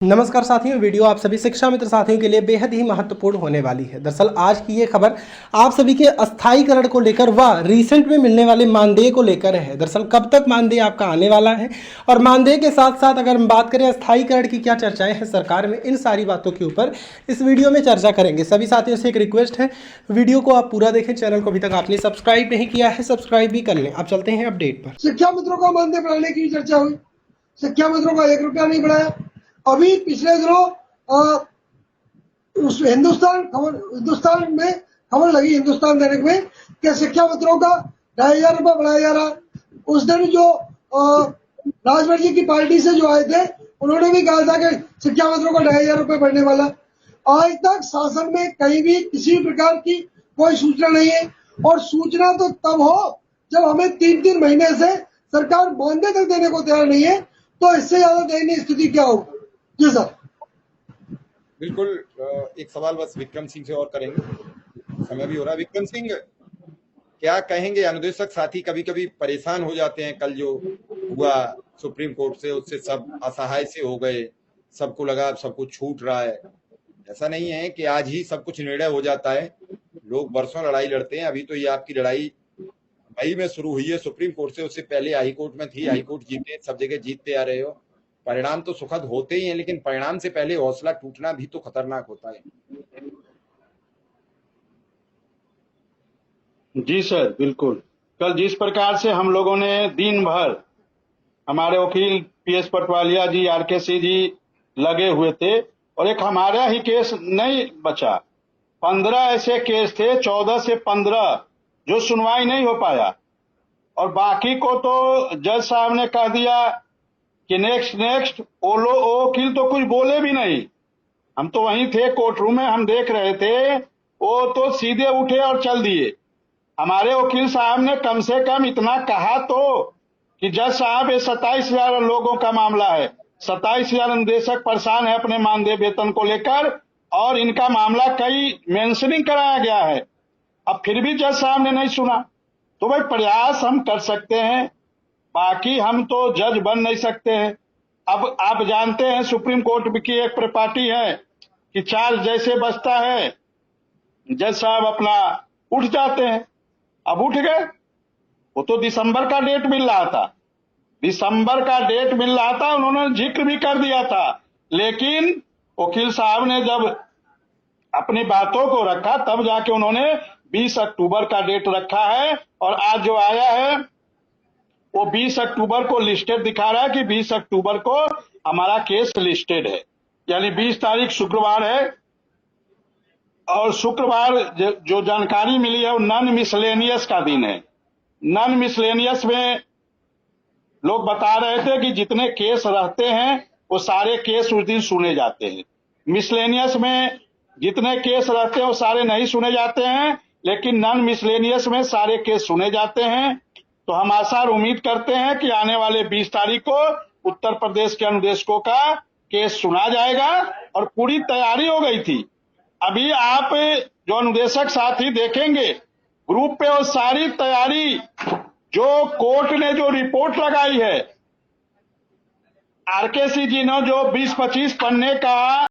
नमस्कार साथियों, वीडियो आप सभी शिक्षा मित्र साथियों के लिए बेहद ही महत्वपूर्ण होने वाली है। दरअसल आज की ये खबर आप सभी के अस्थायीकरण को लेकर व रिसेंट में मिलने वाले मानदेय को लेकर है। दरअसल कब तक मानदेय आपका आने वाला है और मानदेय के साथ साथ अगर हम बात करें अस्थायीकरण की क्या चर्चाएं हैं सरकार में, इन सारी बातों के ऊपर इस वीडियो में चर्चा करेंगे। सभी साथियों से एक रिक्वेस्ट है, वीडियो को आप पूरा देखें। चैनल को अभी तक आपने सब्सक्राइब नहीं किया है, सब्सक्राइब भी कर लें। अब चलते हैं अपडेट पर। शिक्षा मित्रों का मानदेय बढ़ाने की चर्चा हुई। शिक्षा मित्रों का 1 रुपया नहीं बढ़ाया। अभी पिछले दिनों हिंदुस्तान में खबर लगी, हिंदुस्तान दैनिक में, कि शिक्षा मित्रों का 2,500 रुपया बढ़ाया जा रहा। उस दिन जो राजभर जी की पार्टी से जो आए थे, उन्होंने भी कहा था कि शिक्षा मित्रों का 2,500 रुपये बढ़ने वाला। आज तक शासन में कहीं भी किसी प्रकार की कोई सूचना नहीं है, और सूचना तो तब हो जब हमें 3-3 महीने से सरकार मानदेय तक देने को तैयार नहीं है, तो इससे ज्यादा दयनीय स्थिति क्या होगी? जी सर। बिल्कुल। एक सवाल बस विक्रम सिंह से और करेंगे, समय भी हो रहा है। विक्रम सिंह, क्या कहेंगे? अनुदेशक साथी कभी कभी परेशान हो जाते हैं। कल जो हुआ सुप्रीम कोर्ट से, उससे सब असहाय से हो गए, सबको लगा सब कुछ छूट रहा है। ऐसा नहीं है कि आज ही सब कुछ निर्णय हो जाता है, लोग बरसों लड़ाई लड़ते हैं। अभी तो ये आपकी लड़ाई मई में शुरू हुई है सुप्रीम कोर्ट से, उससे पहले हाई कोर्ट में थी, हाई कोर्ट जीते, सब जगह जीतते आ रहे हो। परिणाम तो सुखद होते ही हैं, लेकिन परिणाम से पहले हौसला टूटना भी तो खतरनाक होता है। जी सर, बिल्कुल। कल जिस प्रकार से हम लोगों ने दिन भर, हमारे वकील पीएस पटवालिया जी, आरके सिंह जी लगे हुए थे, और एक हमारा ही केस नहीं बचा, 15 ऐसे केस थे, 14 से 15 जो सुनवाई नहीं हो पाया, और बाकी को तो जज साहब ने कह दिया कि नेक्स्ट। वो वकील तो कुछ बोले भी नहीं। हम तो वहीं थे कोर्ट रूम में, हम देख रहे थे, वो तो सीधे उठे और चल दिए। हमारे वकील साहब ने कम से कम इतना कहा तो कि जज साहब, ये 27,000 लोगों का मामला है, 27,000 निदेशक परेशान है अपने मानदेय वेतन को लेकर, और इनका मामला कई मेंशनिंग कराया गया है। अब फिर भी जज साहब ने नहीं सुना। तो भाई, प्रयास हम कर सकते हैं, बाकी हम तो जज बन नहीं सकते हैं। अब आप जानते हैं सुप्रीम कोर्ट की एक प्रॉपर्टी है कि चार्ज जैसे बचता है, जज साहब अपना उठ जाते हैं। अब उठ गए। वो तो दिसंबर का डेट मिल रहा था, उन्होंने जिक्र भी कर दिया था, लेकिन वकील साहब ने जब अपनी बातों को रखा, तब जाके उन्होंने 20 अक्टूबर का डेट रखा है। और आज जो आया है वो 20 अक्टूबर को लिस्टेड दिखा रहा है कि 20 अक्टूबर को हमारा केस लिस्टेड है, यानी 20 तारीख शुक्रवार है। और शुक्रवार जो जानकारी मिली है वो नॉन मिसलेनियस का दिन है। नॉन मिसलेनियस में लोग बता रहे थे कि जितने केस रहते हैं वो सारे केस उस दिन सुने जाते हैं। मिसलेनियस में जितने केस रहते हैं वो सारे नहीं सुने जाते हैं, लेकिन नॉन मिसलेनियस में सारे केस सुने जाते हैं। तो हम आशा और उम्मीद करते हैं कि आने वाले 20 तारीख को उत्तर प्रदेश के अनुदेशकों का केस सुना जाएगा, और पूरी तैयारी हो गई थी। अभी आप जो अनुदेशक साथी देखेंगे ग्रुप पे, वो सारी तैयारी जो कोर्ट ने जो रिपोर्ट लगाई है, आरके सिंह जी ने जो 20-25 पन्ने का